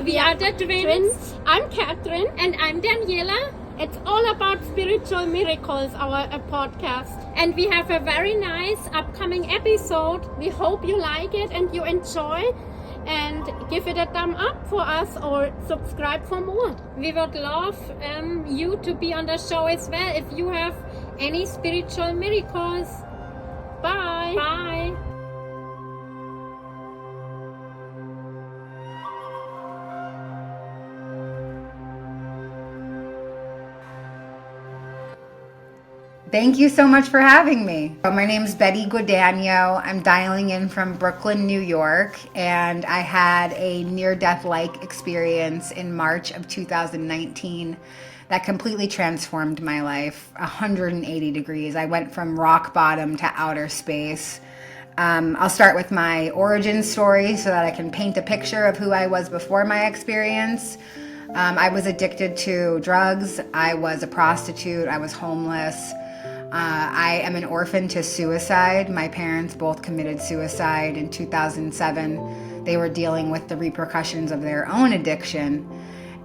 We are the twins. I'm Catherine. And I'm Daniela. It's all about spiritual miracles, our podcast. And we have a very nice upcoming episode. We hope you like it and you enjoy. And give it a thumb up for us or subscribe for more. We would love you to be on the show as well if you have any spiritual miracles. Bye. Bye. Thank you so much for having me. My name's Betty Guadagno. I'm dialing in from Brooklyn, New York, and I had a near-death-like experience in March of 2019 that completely transformed my life 180 degrees. I went from rock bottom to outer space. I'll start with my origin story so that I can paint a picture of who I was before my experience. I was addicted to drugs. I was a prostitute. I was homeless. I am an orphan to suicide. My parents both committed suicide in 2007. They were dealing with the repercussions of their own addiction.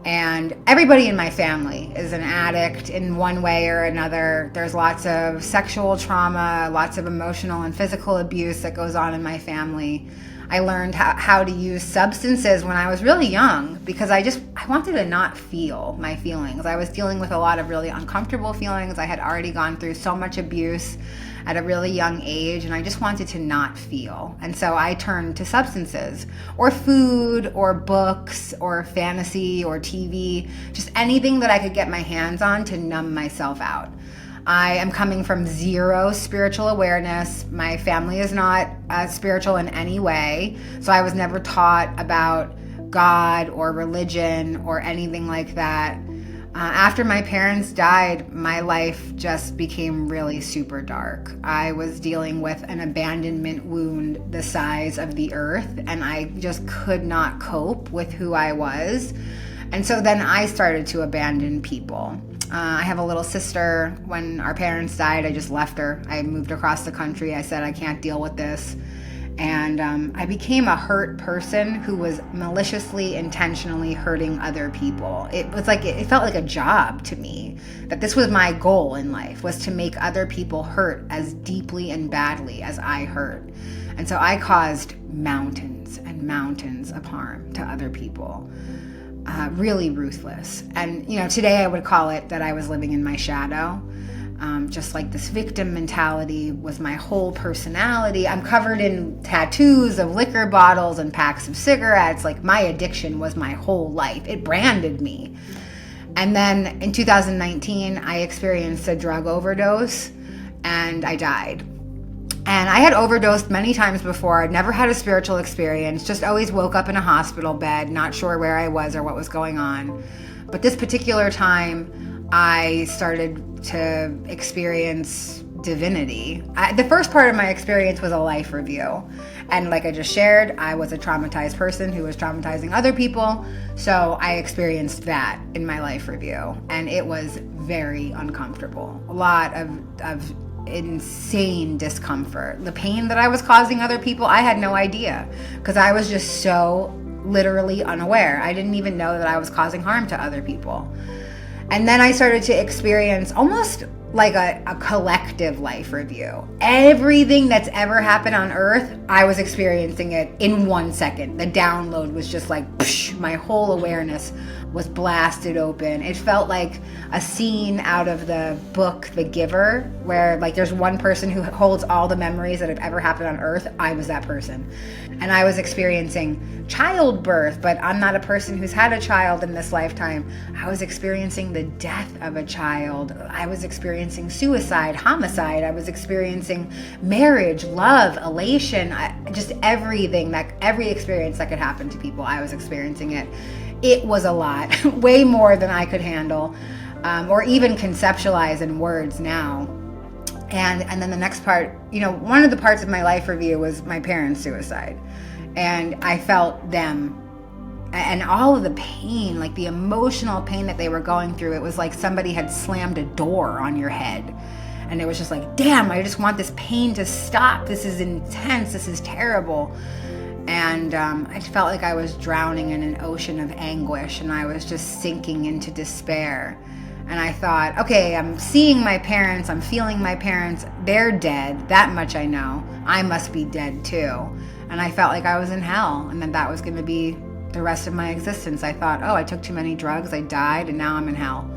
And everybody in my family is an addict in one way or another. There's lots of sexual trauma, lots of emotional and physical abuse that goes on in my family. I learned how to use substances when I was really young because I wanted to not feel my feelings. I was dealing with a lot of really uncomfortable feelings. I had already gone through so much abuse at a really young age, and I just wanted to not feel. And so I turned to substances or food or books or fantasy or TV, just anything that I could get my hands on to numb myself out. I am coming from zero spiritual awareness. My family is not spiritual in any way, so I was never taught about God or religion or anything like that. After my parents died, my life just became really super dark. I was dealing with an abandonment wound the size of the earth, and I just could not cope with who I was. And so then I started to abandon people. I have a little sister. When our parents died, I just left her. I moved across the country. I said, I can't deal with this. And I became a hurt person who was maliciously, intentionally hurting other people. It felt like a job to me, that this was my goal in life, was to make other people hurt as deeply and badly as I hurt. And so I caused mountains and mountains of harm to other people. Really ruthless. And, today I would call it that I was living in my shadow. Just like this victim mentality was my whole personality. I'm covered in tattoos of liquor bottles and packs of cigarettes. Like, my addiction was my whole life. It branded me. And then in 2019, I experienced a drug overdose and I died. And I had overdosed many times before. I'd never had a spiritual experience, just always woke up in a hospital bed, not sure where I was or what was going on. But this particular time, I started to experience divinity. The first part of my experience was a life review. And like I just shared, I was a traumatized person who was traumatizing other people. So I experienced that in my life review. And it was very uncomfortable. A lot of insane discomfort. The pain that I was causing other people, I had no idea because I was just so literally unaware. I didn't even know that I was causing harm to other people. And then I started to experience almost like a collective life review. Everything that's ever happened on earth, I was experiencing it in 1 second. The download was just like, psh, my whole awareness was blasted open. It felt like a scene out of the book The Giver, where like there's one person who holds all the memories that have ever happened on earth. I was that person. And I was experiencing childbirth, but I'm not a person who's had a child in this lifetime. I was experiencing the death of a child. I was experiencing suicide, homicide. I was experiencing marriage, love, elation, just everything, every experience that could happen to people, I was experiencing it. It was a lot, way more than I could handle, or even conceptualize in words now. And then the next part, one of the parts of my life review was my parents' suicide. And I felt them and all of the pain, like the emotional pain that they were going through. It was like somebody had slammed a door on your head. And it was just like, damn, I just want this pain to stop. This is intense. This is terrible. And I felt like I was drowning in an ocean of anguish, and I was just sinking into despair. And I thought, okay, I'm seeing my parents, I'm feeling my parents, they're dead, that much I know. I must be dead too. And I felt like I was in hell, and that was going to be the rest of my existence. I thought, oh, I took too many drugs, I died, and now I'm in hell.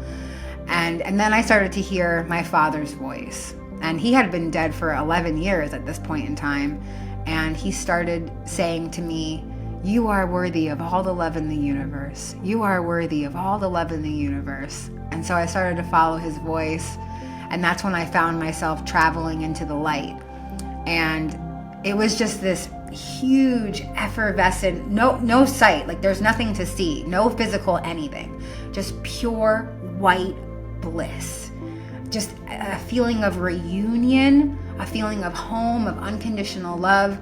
And then I started to hear my father's voice. And he had been dead for 11 years at this point in time. And he started saying to me, you are worthy of all the love in the universe. You are worthy of all the love in the universe. And so I started to follow his voice. And that's when I found myself traveling into the light. And it was just this huge, effervescent, no sight, like there's nothing to see, no physical anything, just pure white bliss. Just a feeling of reunion, a feeling of home, of unconditional love.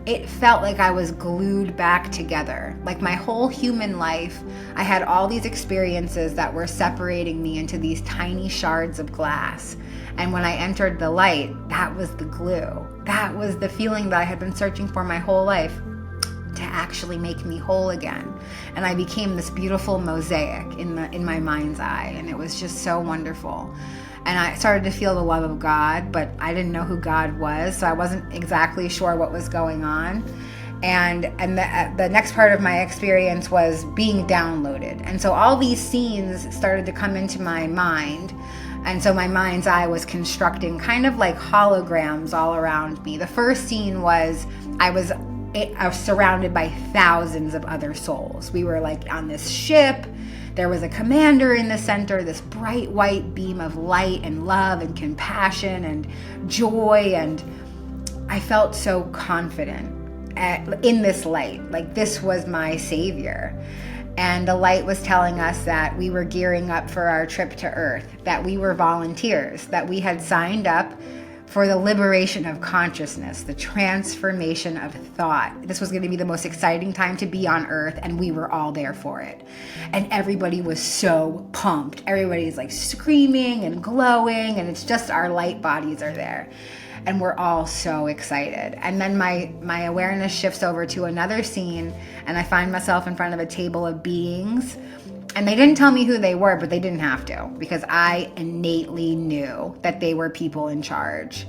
It felt like I was glued back together. Like my whole human life, I had all these experiences that were separating me into these tiny shards of glass. And when I entered the light, that was the glue. That was the feeling that I had been searching for my whole life, to actually make me whole again. And I became this beautiful mosaic in my mind's eye. And it was just so wonderful. And I started to feel the love of God, but I didn't know who God was, so I wasn't exactly sure what was going on. And the next part of my experience was being downloaded. And so all these scenes started to come into my mind. And so my mind's eye was constructing kind of like holograms all around me. The first scene was I was surrounded by thousands of other souls. We were like on this ship. There was a commander in the center, this bright white beam of light and love and compassion and joy. And I felt so confident in this light, like this was my savior. And the light was telling us that we were gearing up for our trip to Earth, that we were volunteers, that we had signed up for the liberation of consciousness, the transformation of thought. This was going to be the most exciting time to be on Earth, and we were all there for it. And everybody was so pumped. Everybody's like screaming and glowing, and it's just our light bodies are there. And we're all so excited. And then my awareness shifts over to another scene, and I find myself in front of a table of beings. And they didn't tell me who they were, but they didn't have to, because I innately knew that they were people in charge.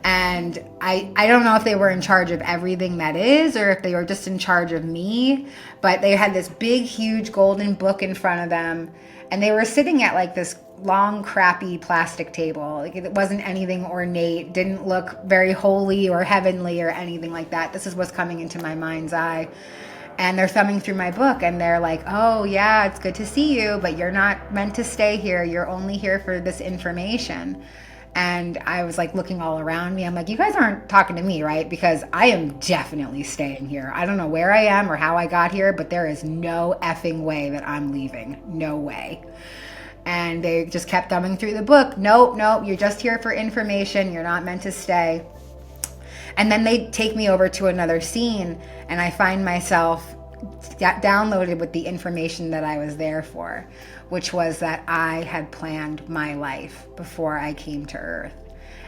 And I don't know if they were in charge of everything that is, or if they were just in charge of me, but they had this big, huge golden book in front of them. And they were sitting at like this long, crappy plastic table. Like it wasn't anything ornate, didn't look very holy or heavenly or anything like that. This is what's coming into my mind's eye. And they're thumbing through my book, and they're like, oh yeah, it's good to see you, but you're not meant to stay here. You're only here for this information. And I was like looking all around me. I'm like, you guys aren't talking to me, right? Because I am definitely staying here. I don't know where I am or how I got here, but there is no effing way that I'm leaving. No way. And they just kept thumbing through the book. Nope, you're just here for information. You're not meant to stay. And then they take me over to another scene, and I find myself downloaded with the information that I was there for, which was that I had planned my life before I came to Earth.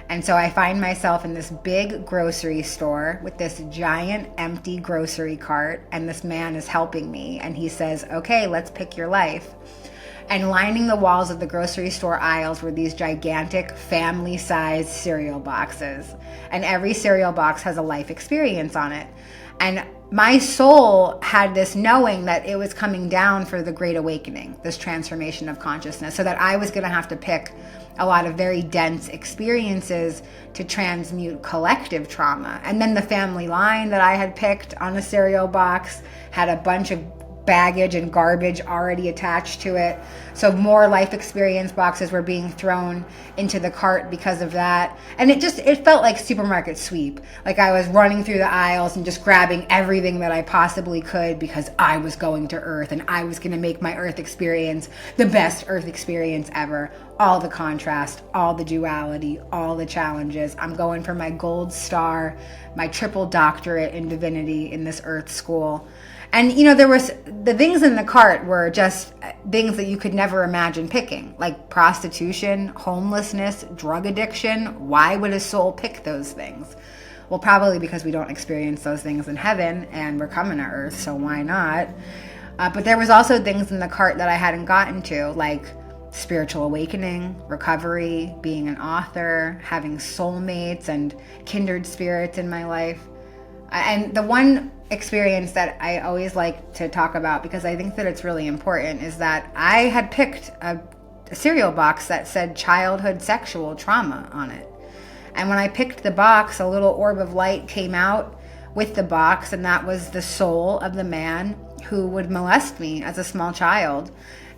And so I find myself in this big grocery store with this giant empty grocery cart, and this man is helping me, and he says, okay, let's pick your life. And lining the walls of the grocery store aisles were these gigantic family-sized cereal boxes. And every cereal box has a life experience on it. And my soul had this knowing that it was coming down for the Great Awakening, this transformation of consciousness, so that I was going to have to pick a lot of very dense experiences to transmute collective trauma. And then the family line that I had picked on a cereal box had a bunch of baggage and garbage already attached to it. So more life experience boxes were being thrown into the cart because of that. And it felt like supermarket sweep. Like I was running through the aisles and just grabbing everything that I possibly could, because I was going to Earth and I was going to make my Earth experience the best Earth experience ever. All the contrast, all the duality, all the challenges. I'm going for my gold star, my triple doctorate in divinity in this Earth school. And, there was the things in the cart were just things that you could never imagine picking, like prostitution, homelessness, drug addiction. Why would a soul pick those things? Well, probably because we don't experience those things in heaven and we're coming to earth, so why not? But there was also things in the cart that I hadn't gotten to, like spiritual awakening, recovery, being an author, having soulmates and kindred spirits in my life. And the one experience that I always like to talk about, because I think that it's really important, is that I had picked a cereal box that said childhood sexual trauma on it. And when I picked the box, a little orb of light came out with the box, and that was the soul of the man who would molest me as a small child.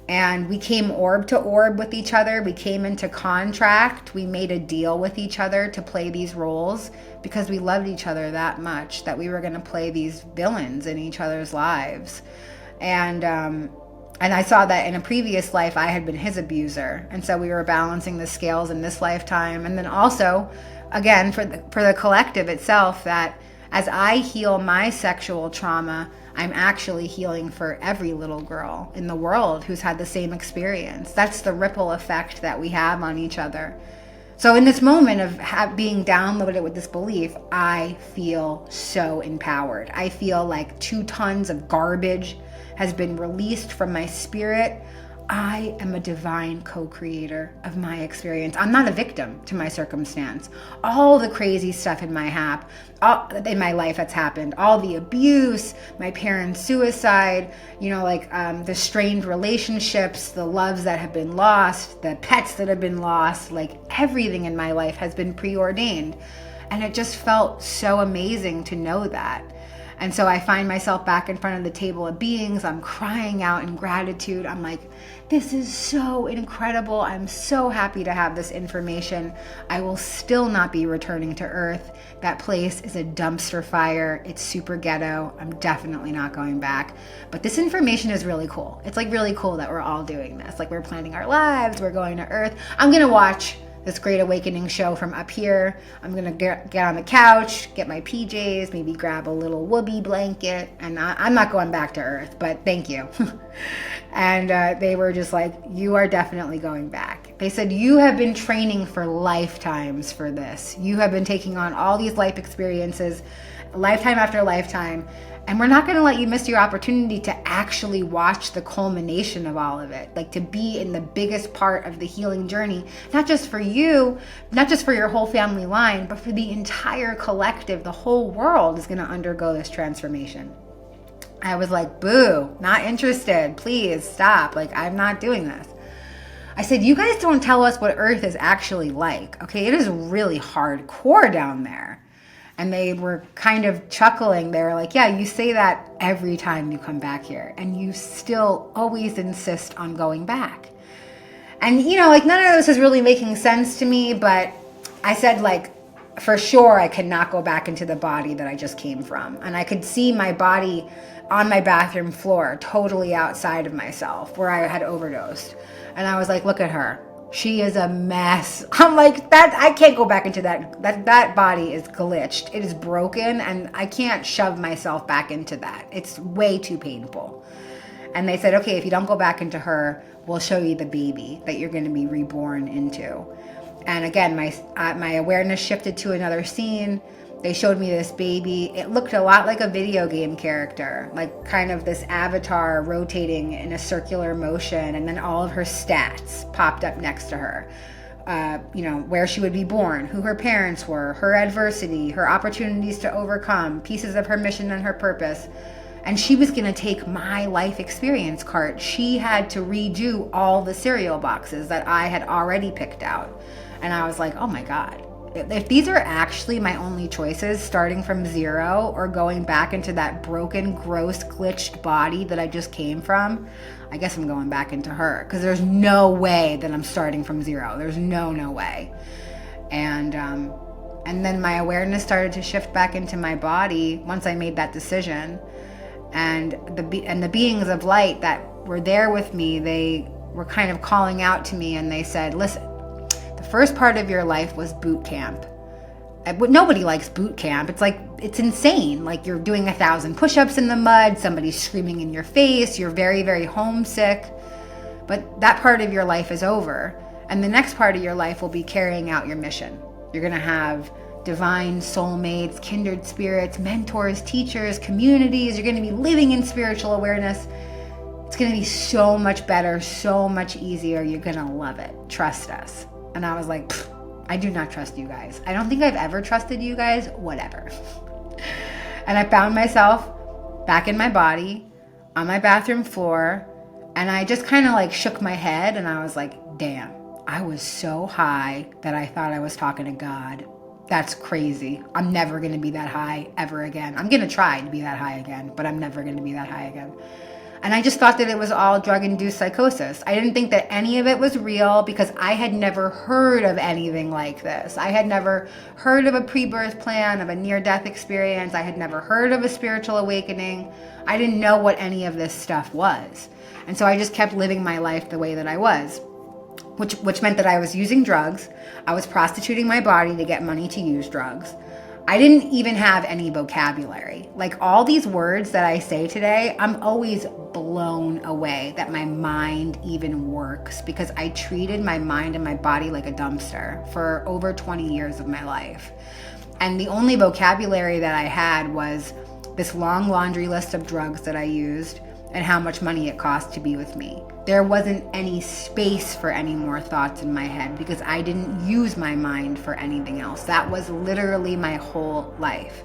And we came orb to orb with each other. We came into contract. We made a deal with each other to play these roles because we loved each other that much, that we were going to play these villains in each other's lives. And I saw that in a previous life, I had been his abuser. And so we were balancing the scales in this lifetime. And then also, again, for the collective itself, that as I heal my sexual trauma, I'm actually healing for every little girl in the world who's had the same experience. That's the ripple effect that we have on each other. So in this moment of being downloaded with this belief, I feel so empowered. I feel like 2 tons of garbage has been released from my spirit. I am a divine co-creator of my experience. I'm not a victim to my circumstance. All the crazy stuff in my life that's happened, all the abuse, my parents' suicide, the strained relationships, the loves that have been lost, the pets that have been lost, like everything in my life has been preordained. And it just felt so amazing to know that. And so I find myself back in front of the table of beings. I'm crying out in gratitude. I'm like, this is so incredible. I'm so happy to have this information. I will still not be returning to Earth. That place is a dumpster fire. It's super ghetto. I'm definitely not going back. But this information is really cool. It's like really cool that we're all doing this. Like we're planning our lives. We're going to Earth. I'm going to watch this Great Awakening show from up here. I'm gonna get on the couch, get my PJs, maybe grab a little whoopee blanket, and I'm not going back to Earth, but thank you. And they were just like, you are definitely going back. They said, you have been training for lifetimes for this. You have been taking on all these life experiences, lifetime after lifetime, and we're not going to let you miss your opportunity to actually watch the culmination of all of it, like to be in the biggest part of the healing journey, not just for you, not just for your whole family line, but for the entire collective. The whole world is going to undergo this transformation. I was like, boo, not interested. Please stop. Like, I'm not doing this. I said, you guys don't tell us what Earth is actually like. Okay, it is really hardcore down there. And they were kind of chuckling. They were like, yeah, you say that every time you come back here. And you still always insist on going back. And, none of this is really making sense to me. But I said, for sure, I cannot go back into the body that I just came from. And I could see my body on my bathroom floor, totally outside of myself, where I had overdosed. And I was like, look at her. She is a mess. I'm like, I can't go back into that. That body is glitched. It is broken, and I can't shove myself back into that. It's way too painful. And they said, okay, if you don't go back into her, we'll show you the baby that you're going to be reborn into. And again, my awareness shifted to another scene. They showed me this baby. It looked a lot like a video game character, like kind of this avatar rotating in a circular motion, and then all of her stats popped up next to her. Where she would be born, who her parents were, her adversity, her opportunities to overcome, pieces of her mission and her purpose. And she was going to take my life experience cart. She had to redo all the cereal boxes that I had already picked out. And I was like, oh my God. If these are actually my only choices, starting from zero or going back into that broken, gross, glitched body that I just came from, I guess I'm going back into her, because there's no way that I'm starting from zero. There's no way. And then my awareness started to shift back into my body once I made that decision. And the beings of light that were there with me, they were kind of calling out to me, and they said, listen, the first part of your life was boot camp. Nobody likes boot camp. It's insane. Like, you're doing 1,000 push-ups in the mud, somebody's screaming in your face, you're very, very homesick. But that part of your life is over. And the next part of your life will be carrying out your mission. You're going to have divine soulmates, kindred spirits, mentors, teachers, communities. You're going to be living in spiritual awareness. It's going to be so much better, so much easier. You're going to love it. Trust us. And I was like, I do not trust you guys. I don't think I've ever trusted you guys, whatever. And I found myself back in my body on my bathroom floor, and I just kind of like shook my head, and I was like, damn, I was so high that I thought I was talking to God. That's crazy. I'm never going to be that high ever again. I'm going to try to be that high again, but I'm never going to be that high again. And I just thought that it was all drug-induced psychosis. I didn't think that any of it was real because I had never heard of anything like this. I had never heard of a pre-birth plan, of a near-death experience. I had never heard of a spiritual awakening. I didn't know what any of this stuff was. And so I just kept living my life the way that I was, which meant that I was using drugs. I was prostituting my body to get money to use drugs. I didn't even have any vocabulary. Like all these words that I say today, I'm always blown away that my mind even works because I treated my mind and my body like a dumpster for over 20 years of my life. And the only vocabulary that I had was this long laundry list of drugs that I used and how much money it cost to be with me. There wasn't any space for any more thoughts in my head because I didn't use my mind for anything else. That was literally my whole life.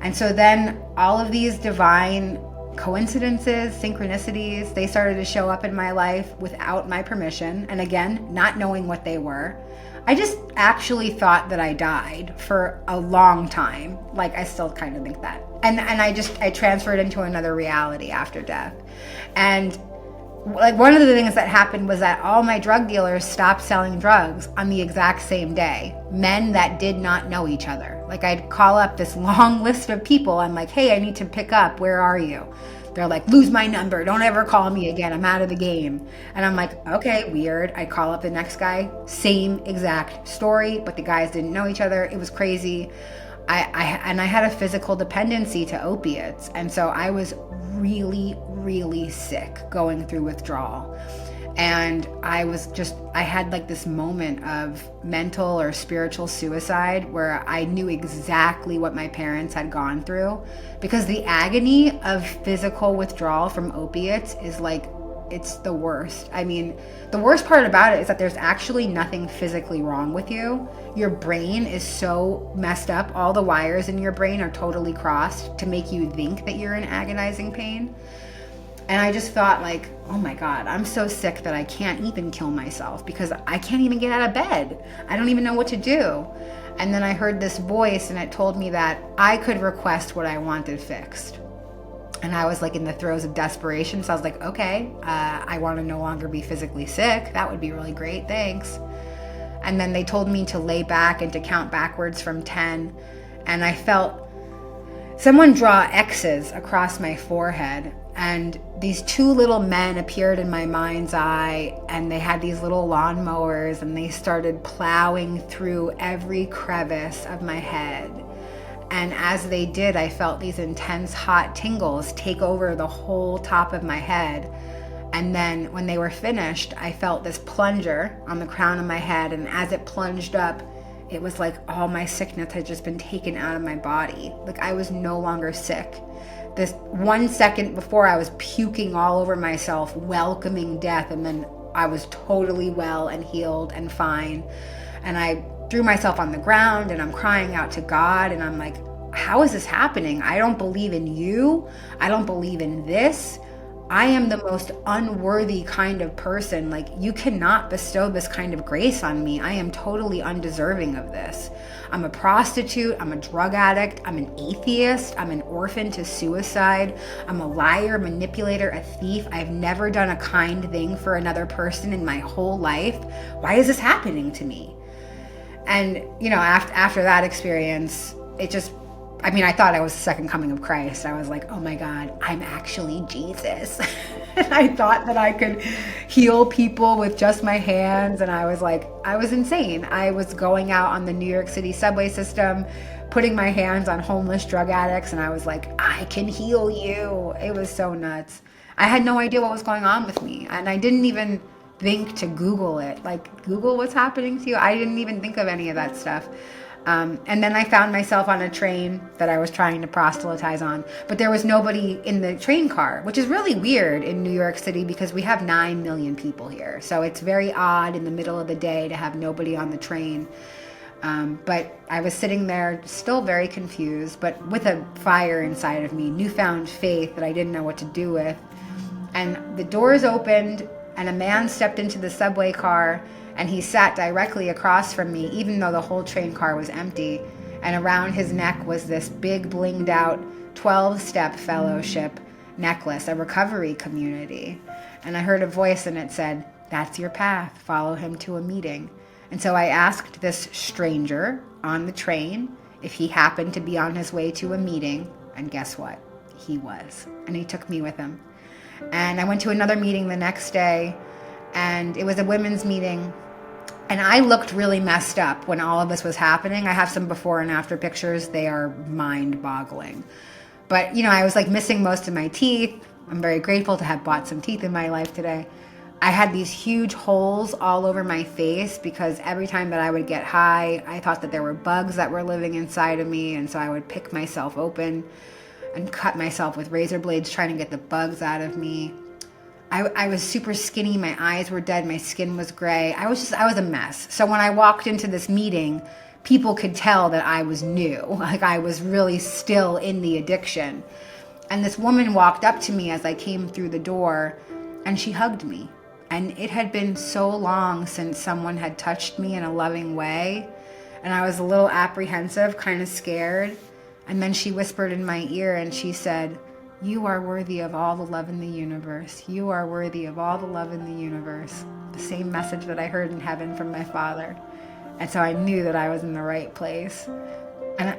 And so then all of these divine coincidences, synchronicities, they started to show up in my life without my permission. And again, not knowing what they were. I just actually thought that I died for a long time. Like I still kind of think that. And I transferred into another reality after death. And like one of the things that happened was that all my drug dealers stopped selling drugs on the exact same day. Men that did not know each other. Like I'd call up this long list of people. I'm like, hey, I need to pick up. Where are you? They're like, lose my number. Don't ever call me again. I'm out of the game. And I'm like, okay, weird. I call up the next guy. Same exact story, but the guys didn't know each other. It was crazy. I had a physical dependency to opiates. And so I was really, really sick going through withdrawal. And I had like this moment of mental or spiritual suicide where I knew exactly what my parents had gone through, because the agony of physical withdrawal from opiates is like, it's the worst. I mean, the worst part about it is that there's actually nothing physically wrong with you. Your brain is so messed up. All the wires in your brain are totally crossed to make you think that you're in agonizing pain. And I just thought like, oh my God, I'm so sick that I can't even kill myself because I can't even get out of bed. I don't even know what to do. And then I heard this voice and it told me that I could request what I wanted fixed. And I was like in the throes of desperation. So I was like, okay, I want to no longer be physically sick. That would be really great. Thanks. And then they told me to lay back and to count backwards from 10. And I felt someone draw X's across my forehead. And these two little men appeared in my mind's eye, and they had these little lawnmowers, and they started plowing through every crevice of my head. And as they did, I felt these intense hot tingles take over the whole top of my head. And then when they were finished, I felt this plunger on the crown of my head. And as it plunged up, it was like all my sickness had just been taken out of my body. Like I was no longer sick. This 1 second before I was puking all over myself, welcoming death. And then I was totally well and healed and fine. And I threw myself on the ground and I'm crying out to God. And I'm like, how is this happening? I don't believe in you. I don't believe in this. I am the most unworthy kind of person. Like, you cannot bestow this kind of grace on me. I am totally undeserving of this. I'm a prostitute. I'm a drug addict. I'm an atheist. I'm an orphan to suicide. I'm a liar, manipulator, a thief. I've never done a kind thing for another person in my whole life. Why is this happening to me? And, you know, after that experience, I thought I was the second coming of Christ. I was like, oh my God, I'm actually Jesus. And I thought that I could heal people with just my hands. And I was insane. I was going out on the New York City subway system, putting my hands on homeless drug addicts. And I was like, I can heal you. It was so nuts. I had no idea what was going on with me. And I didn't even think to Google it. Like, Google what's happening to you. I didn't even think of any of that stuff. And then I found myself on a train that I was trying to proselytize on, but there was nobody in the train car, which is really weird in New York City because we have 9 million people here. So it's very odd in the middle of the day to have nobody on the train. But I was sitting there still very confused, but with a fire inside of me, newfound faith that I didn't know what to do with. And the doors opened and a man stepped into the subway car, and he sat directly across from me, even though the whole train car was empty. And around his neck was this big blinged out 12-step fellowship necklace, a recovery community. And I heard a voice and it said, "That's your path, follow him to a meeting." And so I asked this stranger on the train if he happened to be on his way to a meeting, and guess what? He was. And he took me with him. And I went to another meeting the next day, and it was a women's meeting. And I looked really messed up when all of this was happening. I have some before and after pictures. They are mind-boggling. But, I was like missing most of my teeth. I'm very grateful to have bought some teeth in my life today. I had these huge holes all over my face because every time that I would get high, I thought that there were bugs that were living inside of me. And so I would pick myself open and cut myself with razor blades trying to get the bugs out of me. I was super skinny. My eyes were dead. My skin was gray. I was a mess. So when I walked into this meeting, people could tell that I was new. Like I was really still in the addiction. And this woman walked up to me as I came through the door, and she hugged me. And it had been so long since someone had touched me in a loving way. And I was a little apprehensive, kind of scared. And then she whispered in my ear and she said, "You are worthy of all the love in the universe. You are worthy of all the love in the universe." The same message that I heard in heaven from my Father. And so I knew that I was in the right place. And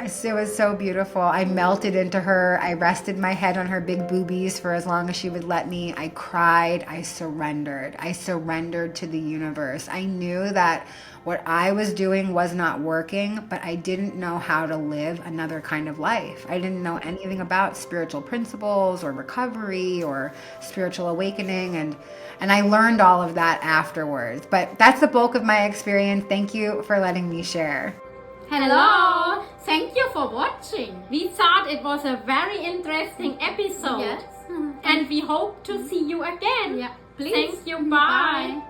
it was so beautiful. I melted into her. I rested my head on her big boobies for as long as she would let me. I cried. I surrendered. I surrendered to the universe. I knew that what I was doing was not working, but I didn't know how to live another kind of life. I didn't know anything about spiritual principles or recovery or spiritual awakening, and I learned all of that afterwards. But that's the bulk of my experience. Thank you for letting me share. Hello! Thank you for watching. We thought it was a very interesting episode. Yes. And we hope to see you again. Yeah. Please. Thank you. Bye.